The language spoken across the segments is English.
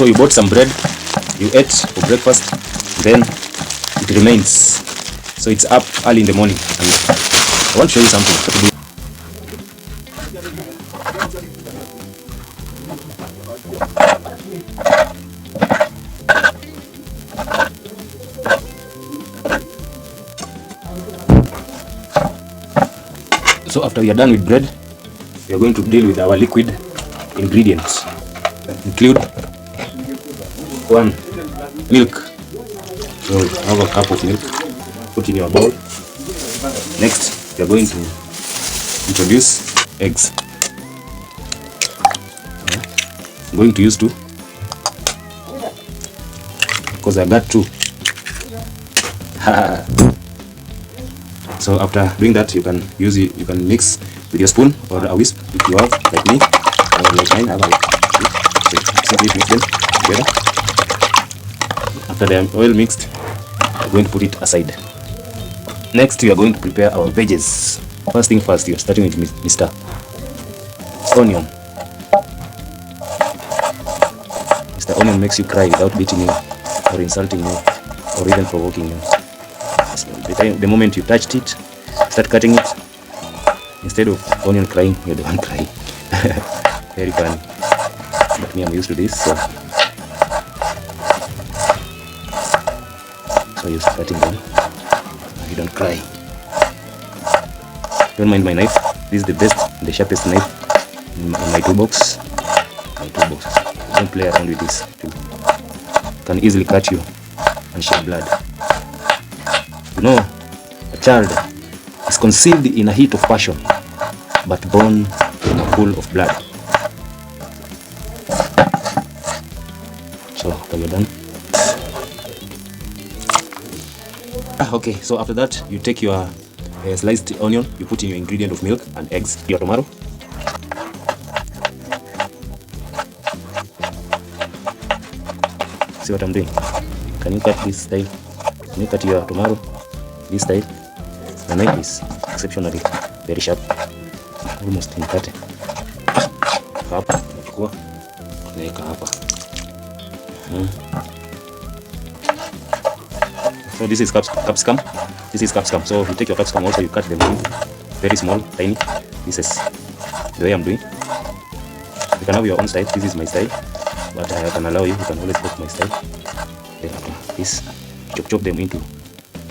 So you bought some bread, you ate for breakfast, then it remains. So it's up early in the morning, and I want to show you something. So after we are done with bread, we are going to deal with our liquid ingredients. Include 1 milk. So have a cup of milk, put in your bowl. Next, we are going to introduce eggs. I'm going to use 2 because I got 2. So after doing that, you can mix with your spoon or a whisk if you have, like me, or like mine. I have a simply mix them together. After the oil mixed, we're going to put it aside. Next, we are going to prepare our veggies. First thing first, you're starting with Mr. Onion. Mr. Onion makes you cry without beating you or insulting you or even provoking you. The moment you touched it, start cutting it, instead of onion crying, you're the one crying. Very funny. But me, I'm used to this, so you're cutting them. You don't cry. Don't mind my knife. This is the best, the sharpest knife in my toolbox. Don't play around with this. It can easily cut you and shed blood. You know, a child is conceived in a heat of passion, but born full of blood. So, after you're done. Okay, so after that, you take your sliced onion, you put in your ingredient of milk and eggs, your tomato. See what I'm doing? Can you cut this style? Can you cut your tomato this style? The knife is exceptionally very sharp, almost in cut. Hapa nachukua naweka hapa. So this is capsicum. This is capsicum. So you take your capsicum also, you cut them into very small, tiny pieces. The way I'm doing. You can have your own style. This is my style, but I can allow you. You can always take my style. Then after this, chop them into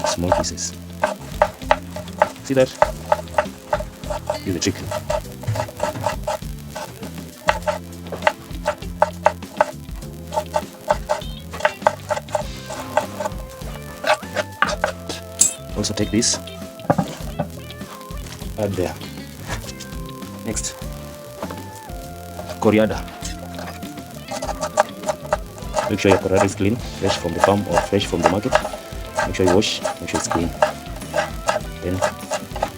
small pieces. See that? Here's the trick. Also take this, add there. Next, coriander. Make sure your coriander is clean, fresh from the farm or fresh from the market. Make sure you wash, make sure it's clean. Then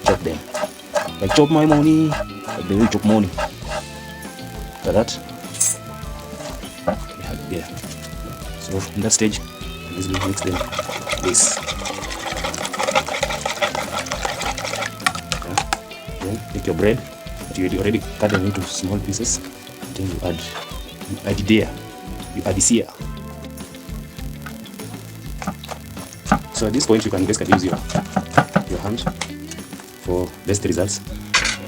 chop them. Like chop my money, like the way you chop money. After that, we have it there. So in that stage, easily mix them like this. Then take your bread that you already cut them into small pieces. Then you add it there. You add this here. So at this point, you can basically use your hand for best results,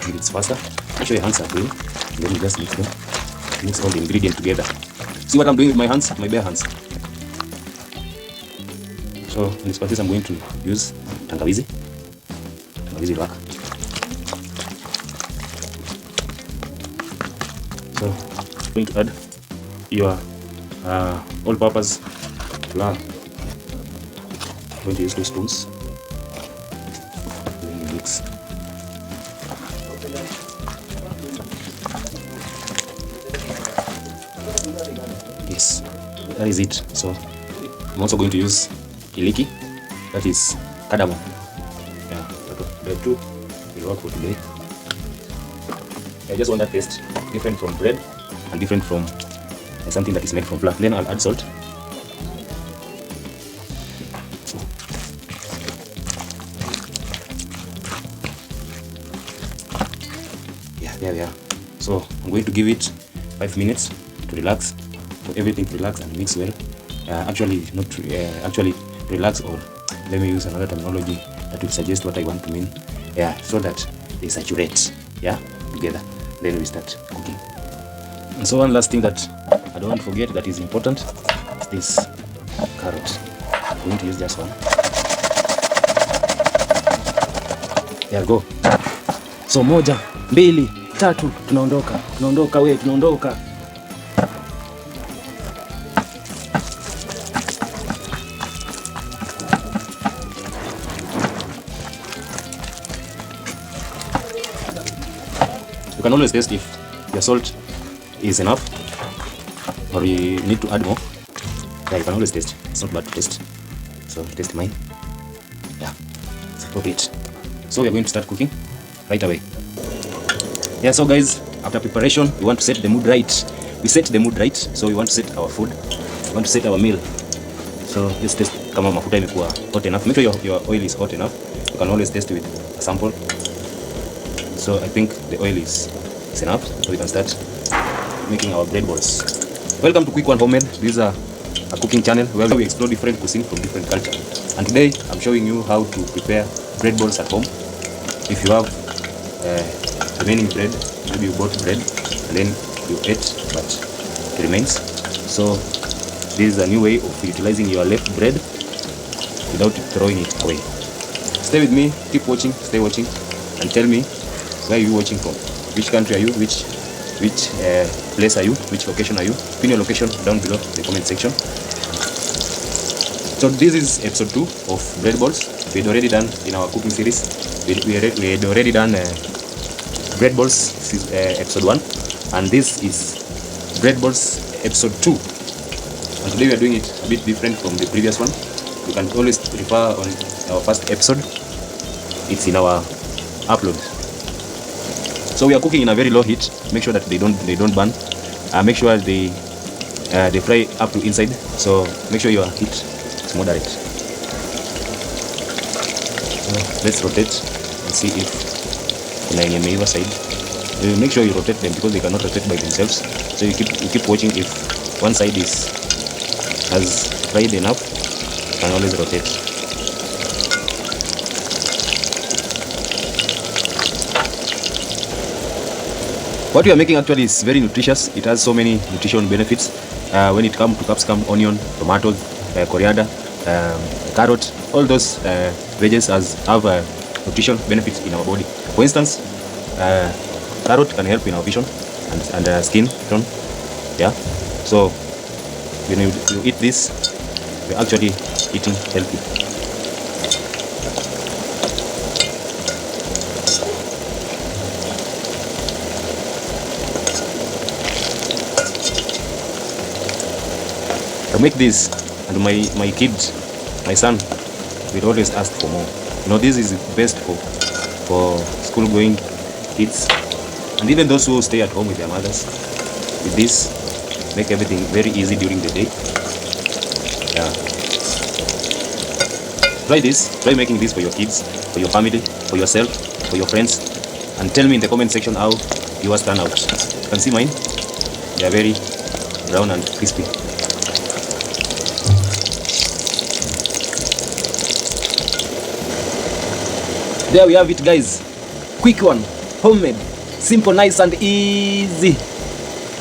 and it's faster. Make sure your hands are clean, and then you just mix them. Mix all the ingredients together. See what I'm doing with my hands, my bare hands. So in this process, I'm going to use tangawizi rock. So I'm going to add your all-purpose flour. I'm going to use 2 spoons. Then you mix. Yes, that is it. So I'm also going to use iliki, that is cardamom. Yeah, the 2 will work for today. I just want that taste different from bread and different from something that is made from flour. Then I'll add salt. Yeah, there we are. So I'm going to give it 5 minutes to relax. for everything to relax and mix well. Actually relax, or let me use another terminology that will suggest what I want to mean. Yeah, so that they saturate, yeah, together. Then we start cooking. And so one last thing that I don't want to forget that is important is this carrot. I'm going to use just one. There go. So moja, mbili, tatu, tunaondoka. Tunaondoka. You can always taste if your salt is enough or you need to add more. Yeah, you can always taste. It's not bad to taste. So taste mine. Yeah, it's appropriate. So we are going to start cooking right away. Yeah, so guys, after preparation, we want to set the mood right. We set the mood right, so we want to set our food. We want to set our meal. So let's test kama mafuta imekuwa hot enough. Make sure your oil is hot enough. You can always test with a sample. So I think the oil is enough, so we can start making our bread balls. Welcome to Quick One Homemade. This is a cooking channel where we explore different cuisine from different culture. And today I'm showing you how to prepare bread balls at home. If you have remaining bread, maybe you bought bread and then you ate but it remains. So this is a new way of utilizing your left bread without throwing it away. Stay with me, keep watching, stay watching, and tell me where are you watching from. Which country are you? Which place are you? Which location are you? Pin your location down below in the comment section. So this is episode 2 of bread balls. We had already done in our cooking series. We had already done bread balls episode 1, and this is bread balls episode 2. And today we are doing it a bit different from the previous one. You can always refer on our first episode. It's in our upload. So we are cooking in a very low heat. Make sure that they don't burn. Make sure they fry up to inside. So make sure your heat is moderate. So let's rotate and see if kuna yenye imeiva side. Make sure you rotate them because they cannot rotate by themselves. So you keep watching. If one side has fried enough, you can always rotate. What we are making actually is very nutritious. It has so many nutrition benefits when it comes to capsicum, onion, tomatoes, coriander, carrot. All those veggies have nutrition benefits in our body. For instance, carrot can help in our vision and skin tone. Yeah. So when you eat this, you're actually eating healthy. I make this, and my kid, my son, will always ask for more. You know, this is best for school going kids, and even those who stay at home with their mothers. With this, make everything very easy during the day. Yeah. Try this. Try making this for your kids, for your family, for yourself, for your friends, and tell me in the comment section how yours turn out. You can see mine. They are very brown and crispy. There we have it, guys. Quick one, homemade, simple, nice and easy.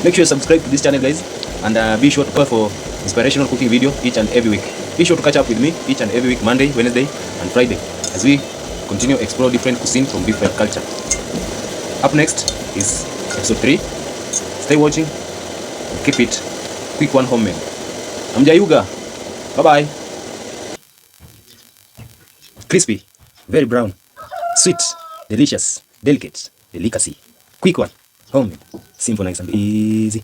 Make sure you subscribe to this channel, guys, and be sure to call for inspirational cooking video each and every week. Be sure to catch up with me each and every week, Monday, Wednesday and Friday, as we continue to explore different cuisine from different culture. Up next is episode 3. Stay watching and keep it quick one homemade. I'm Jayuga. Bye bye. Crispy, very brown. Sweet, delicious, delicate, delicacy. Quick one, homemade, simple, nice and easy.